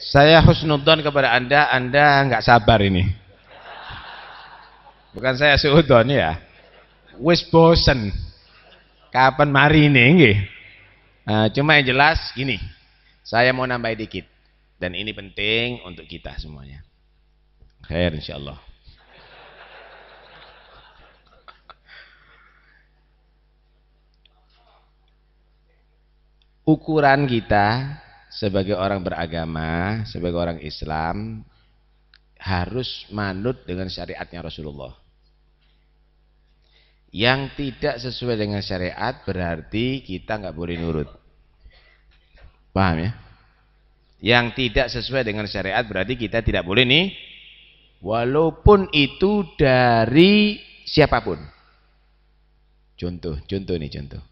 Saya husnudzon kepada Anda nggak sabar ini. Bukan saya suudzon ya. Wis bosen. Kapan mari ini nggih? Cuma yang jelas gini. Saya mau nambah dikit dan ini penting untuk kita semuanya. Khair insyaallah. Ukuran kita sebagai orang beragama, sebagai orang Islam harus manut dengan syariatnya Rasulullah. Yang tidak sesuai dengan syariat berarti kita nggak boleh nurut. Paham ya? Yang tidak sesuai dengan syariat berarti kita tidak boleh nih, walaupun itu dari siapapun. Contoh nih contoh.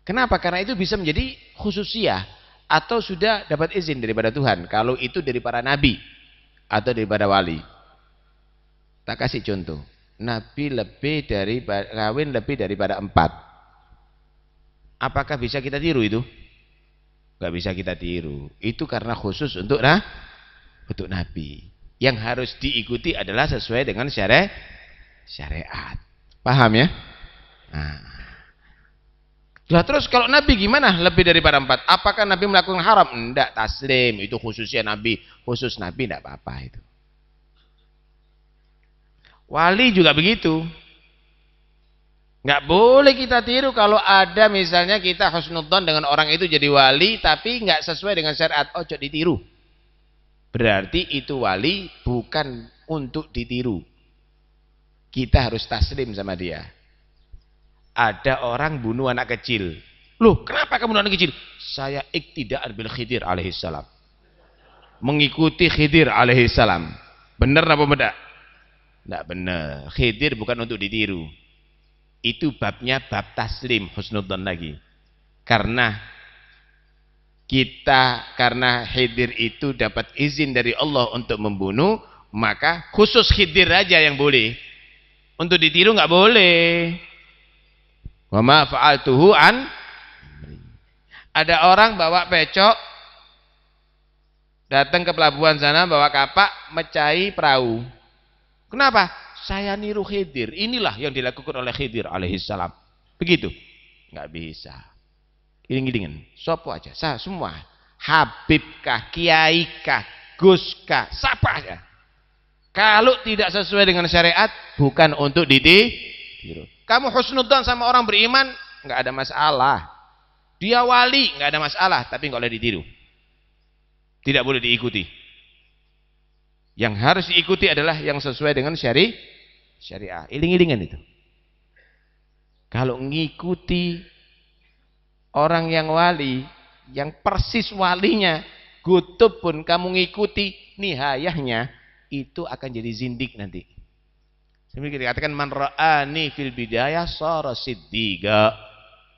Kenapa? Karena itu bisa menjadi khususiyah atau sudah dapat izin daripada Tuhan. Kalau itu dari para nabi atau daripada wali. Tak kasih contoh. Nabi kawin lebih daripada 4. Apakah bisa kita tiru itu? Gak bisa kita tiru. Itu karena khusus untuk nabi. Yang harus diikuti adalah sesuai dengan syariat. Paham ya? Nah, terus kalau Nabi gimana? Lebih daripada 4. Apakah Nabi melakukan haram? Enggak, taslim. Itu khususnya Nabi. Khusus Nabi enggak apa-apa itu. Wali juga begitu. Enggak boleh kita tiru kalau ada misalnya kita husnudzon dengan orang itu jadi wali tapi enggak sesuai dengan syariat. Ojo ditiru. Berarti itu wali bukan untuk ditiru. Kita harus taslim sama dia. Ada orang bunuh anak kecil. Loh, kenapa kamu bunuh anak kecil? Saya iktida'an bil Khidir alaihissalam. Mengikuti Khidir alaihissalam. Benar apa tidak? Tidak benar. Khidir bukan untuk ditiru. Itu babnya bab taslim, husnudzon lagi. Karena Khidir itu dapat izin dari Allah untuk membunuh, maka khusus Khidir aja yang boleh. Untuk ditiru nggak boleh. Wa ma fa'altuhu an. Ada orang bawa pecok datang ke pelabuhan sana bawa kapak mecahi perahu. Kenapa? Saya niru Khidir. Inilah yang dilakukan oleh Khidir alaihissalam. Begitu? Enggak bisa. Iring-iringan. Sopo aja. Semua. Habibkah, kiaikah, guskah, siapa aja. Kalau tidak sesuai dengan syariat bukan untuk ditiru. Kamu husnudzon sama orang beriman, nggak ada masalah. Dia wali, nggak ada masalah, tapi nggak boleh ditiru. Tidak boleh diikuti. Yang harus diikuti adalah yang sesuai dengan syariah. Iling-ilingan itu. Kalau ngikuti orang yang wali, yang persis walinya, gutub pun kamu ngikuti nihayahnya, itu akan jadi zindik nanti. Sebenarnya dikatakan man ra'ani fil bidayah sara siddiqa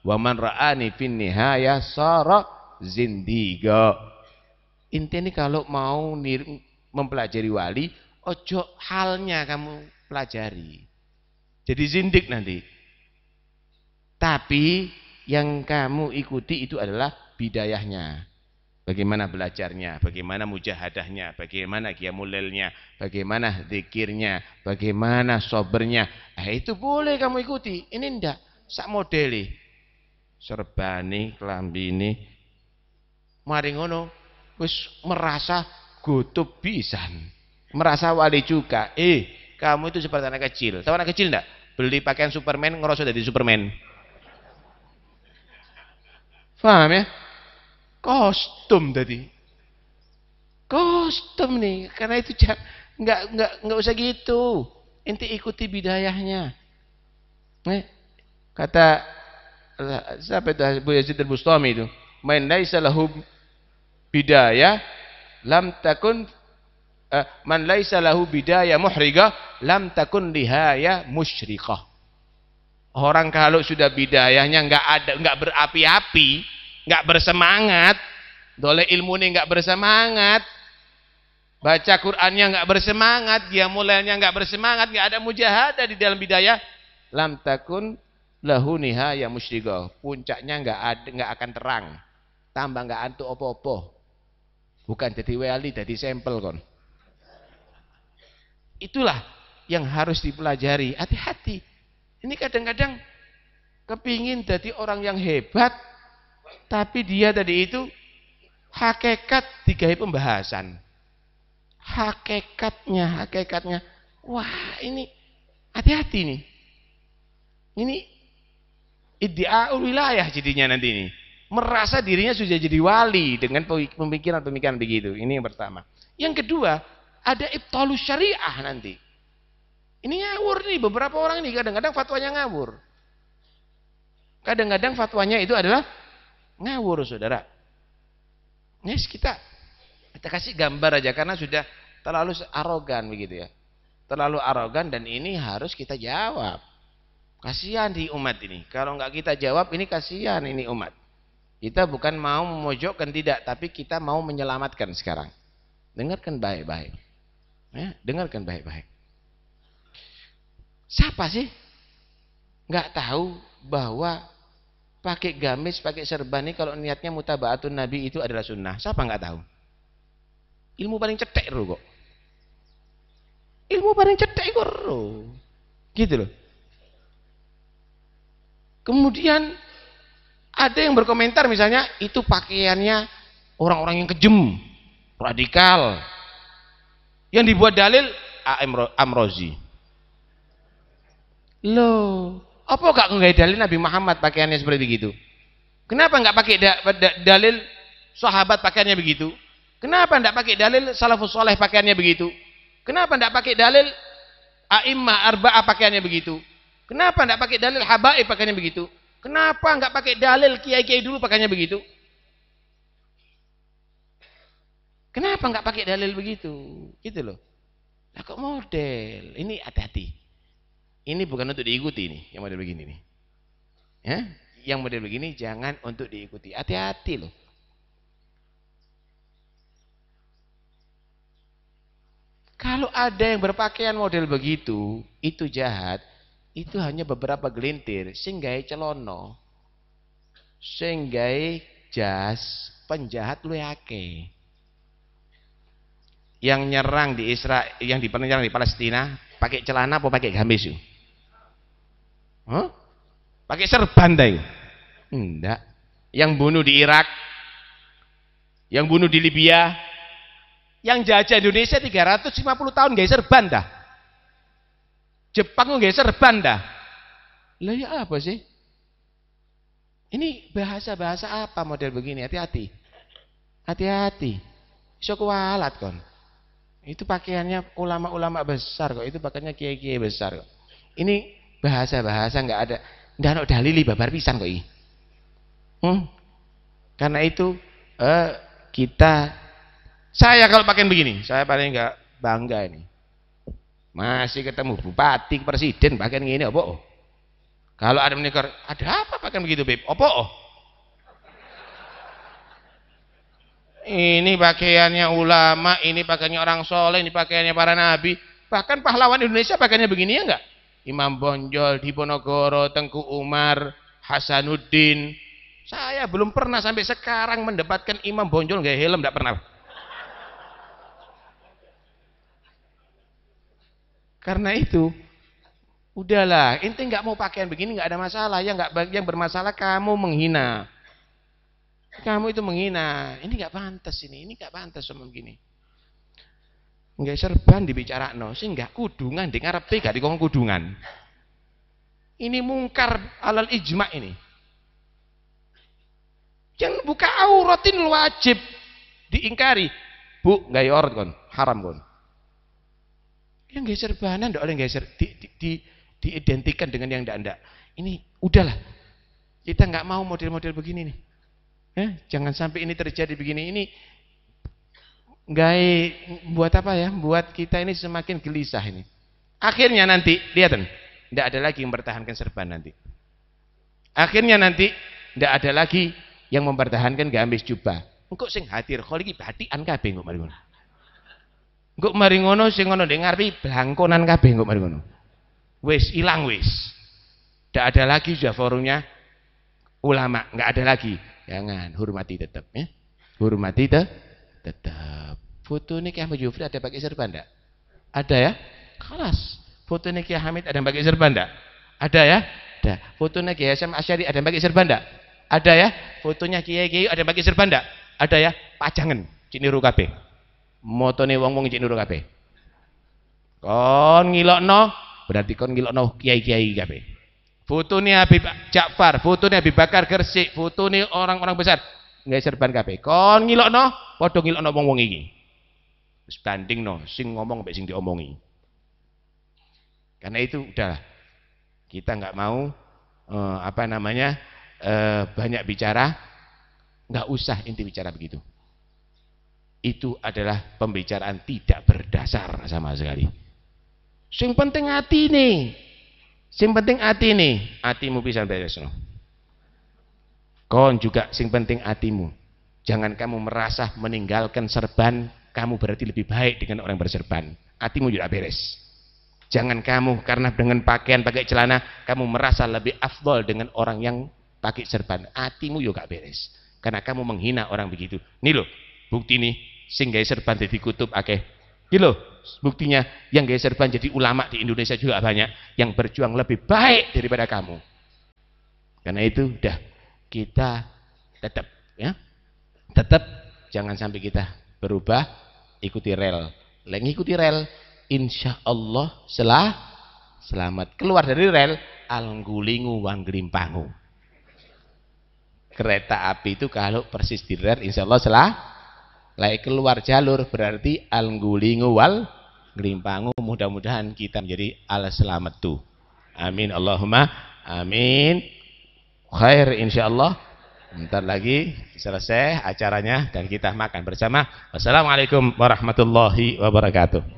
wa man ra'ani fin nihayah sara zindiqa. Intinya kalau mau mempelajari wali, ojo halnya kamu pelajari. Jadi zindik nanti. Tapi yang kamu ikuti itu adalah bidayahnya. Bagaimana belajarnya, bagaimana mujahadahnya, bagaimana qiyamulailnya, bagaimana zikirnya, bagaimana sobernya. Itu boleh kamu ikuti. Ini ndak sak modeli. Serbani, klambini. Mari ngono wis merasa gutub pisan. Merasa wali juga. Kamu itu seperti anak kecil. Tahu anak kecil ndak? Beli pakaian Superman ngerasa jadi Superman. Paham ya? Kostum tadi, kostum nih, karena itu nggak usah gitu. Inti ikuti bidayahnya. Kata siapa itu Abu Yazid al-Bustami itu, man laisa lahu bidayah lam takun man laisa lahu bidayah muhrigah lam takun lihaya musyrikah. Orang kalau sudah bidayahnya nggak berapi-api, nggak bersemangat, doleh ilmunya nggak bersemangat, baca Qurannya nggak bersemangat, qiyamulailnya nggak bersemangat, nggak ada mujahadah di dalam bidayah, lam takun lahu nihaya musyrikah. Puncaknya nggak akan terang, tambah nggak antuk opo-opo. Bukan jadi wali, jadi sampel kon. Itulah yang harus dipelajari. Hati-hati. Ini kadang-kadang kepingin jadi orang yang hebat, tapi dia tadi itu hakikat digawe pembahasan. Hakikatnya. Wah, ini hati-hati nih. Ini iddia'ul wilayah jadinya nanti ini. Merasa dirinya sudah jadi wali dengan pemikiran-pemikiran begitu. Ini yang pertama. Yang kedua, ada ibtalus syariah nanti. Ini ngawur nih, beberapa orang ini kadang-kadang fatwanya ngawur. Kadang-kadang fatwanya itu adalah ngawur, saudara. Yes, kita kasih gambar aja karena sudah terlalu arogan begitu ya. Terlalu arogan dan ini harus kita jawab. Kasihan di umat ini. Kalau nggak kita jawab ini kasihan ini umat. Kita bukan mau memojokkan tidak, tapi kita mau menyelamatkan sekarang. Dengarkan baik-baik. Ya, dengarkan baik-baik. Siapa sih nggak tahu bahwa pakai gamis, pakai serban ini kalau niatnya mutabaatun Nabi itu adalah sunnah? Siapa nggak tahu? Ilmu paling cetek kok. Ilmu paling cetek kok. Gitu loh. Kemudian ada yang berkomentar misalnya itu pakaiannya orang-orang yang kejem, radikal. Yang dibuat dalil Amrozi. Loh, apa gak nggak dalil Nabi Muhammad pakaiannya seperti begitu? Kenapa nggak pakai dalil sahabat pakaiannya begitu? Kenapa nggak pakai dalil salafus soleh pakaiannya begitu? Kenapa nggak pakai dalil a'immah arba'ah pakaiannya begitu? Kenapa nggak pakai dalil habaib pakaiannya begitu? Kenapa nggak pakai dalil kiai-kiai dulu pakaiannya begitu? Kenapa nggak pakai dalil begitu? Gitu loh. Nah, kok model? Ini hati-hati. Ini bukan untuk diikuti nih, yang model begini nih. Ya, yang model begini jangan untuk diikuti. Hati-hati loh. Kalau ada yang berpakaian model begitu, itu jahat. Itu hanya beberapa gelintir, singgai celono, singgai jas, penjahat lu yake. Yang nyerang di Israel, yang dipenyerang di Palestina, pakai celana apa pakai gamis yuk? Huh? Pakai serban dah. Enggak. Yang bunuh di Irak, yang bunuh di Libya, yang jajah Indonesia 350 tahun gak serban dah. Jepang gak serban dah. Lah ya apa sih? Ini bahasa-bahasa apa model begini? Hati-hati. Hati-hati. Iso kualat kon. Itu pakaiannya ulama-ulama besar kok. Itu pakaiannya kiai-kiai besar kok. Ini bahasa-bahasa nggak ada. Nggak ada dalili babar pisan kok ini. Karena itu saya kalau pakaian begini, saya paling nggak bangga ini. Masih ketemu bupati, presiden pakaian gini, apa? Kalau ada menikah, ada apa pakaian begitu, Beb? Apa? Ini pakaiannya ulama, ini pakaiannya orang soleh, ini pakaiannya para nabi. Bahkan pahlawan Indonesia pakaiannya begini ya enggak? Imam Bonjol, Diponegoro, Tengku Umar, Hasanuddin. Saya belum pernah sampai sekarang mendapatkan Imam Bonjol nggak helm, enggak pernah. Karena itu, udahlah, ente nggak mau pakaian begini nggak ada masalah. Yang bermasalah kamu menghina. Kamu itu menghina. Ini nggak pantas ini nggak pantas sama begini. Nggak serban dibicarakno, sing nggak kudungan di ngarepe gak dikon kudungan. Ini mungkar alal ijma ini. Yang buka auratin wajib diingkari. Bu, nggak yorot kon, haram kon. Yang nggak serbanan, ndak oleh nggak diidentikan dengan yang ndak. Ini udahlah, kita nggak mau model-model begini nih. Jangan sampai ini terjadi begini. Ini nggak buat apa ya? Buat kita ini semakin gelisah ini. Akhirnya nanti lihat, ndak ada lagi yang mempertahankan serban nanti. Akhirnya nanti ndak ada lagi yang mempertahankan gamis jubah. Engkau sing hadir, kalau lagi batian kabeh engkau mari ngono. Engkau mari ngono sing ngono ndek ngarepe blangkonan kabeh engkau mari ngono. Wis ilang wis. Ndak ada lagi sudah forumnya ulama, nggak ada lagi. Jangan, hormati tetap ya. Hormati tetap. Tetap. Foto ini Kiai Ahmad Yufri ada pakai serban enggak? Ada ya? Kelas. Foto ini Kiai Hamid ada yang pakai serban enggak? Ada ya? Ada. Fotonya Kiai Hasyim Asy'ari ada yang pakai serban enggak? Ada ya? Fotonya Kiai ada yang pakai serban enggak? Ada ya? Pajangan cik niru kabeh. Motone wong-wong cik niru kabeh. Kon ngilokno berarti kon ngilokno kiai-kiai kabeh. Fotonya Habib Ja'far, fotonya Habib Bakar Gresik, fotonya orang-orang besar nggak serban kabeh. Kon ngilokno padha ngilokno wong-wong iki. Wis bandingno sing ngomong mbek sing diomongi. Karena itu udah kita nggak mau banyak bicara, nggak usah inti bicara begitu. Itu adalah pembicaraan tidak berdasar sama sekali. Sing penting hati nih, sing penting hati nih, hatimu bisa beresno. Kon juga sing penting hatimu. Jangan kamu merasa meninggalkan serban kamu berarti lebih baik dengan orang berserban. Hatimu juga beres. Jangan kamu karena dengan pakaian pakai celana kamu merasa lebih afdol dengan orang yang pakai serban. Hatimu juga beres. Karena kamu menghina orang begitu. Nih loh, bukti nih sing gawe serban jadi kutub akeh. Iki loh, buktinya yang gawe serban jadi ulama di Indonesia juga banyak yang berjuang lebih baik daripada kamu. Karena itu udah kita tetap ya. Tetap jangan sampai kita berubah ikuti rel. Lek ngikuti rel insya Allah selamat. Keluar dari rel alnggulingu wanggrimpangu. Kereta api itu kalau persis di rel insya Allah lek keluar jalur berarti alnggulingu wal grimpangu. Mudah-mudahan kita menjadi al selamat tuh. Amin Allahumma amin. Khair insyaallah. Bentar lagi selesai acaranya dan kita makan bersama. Wassalamualaikum warahmatullahi wabarakatuh.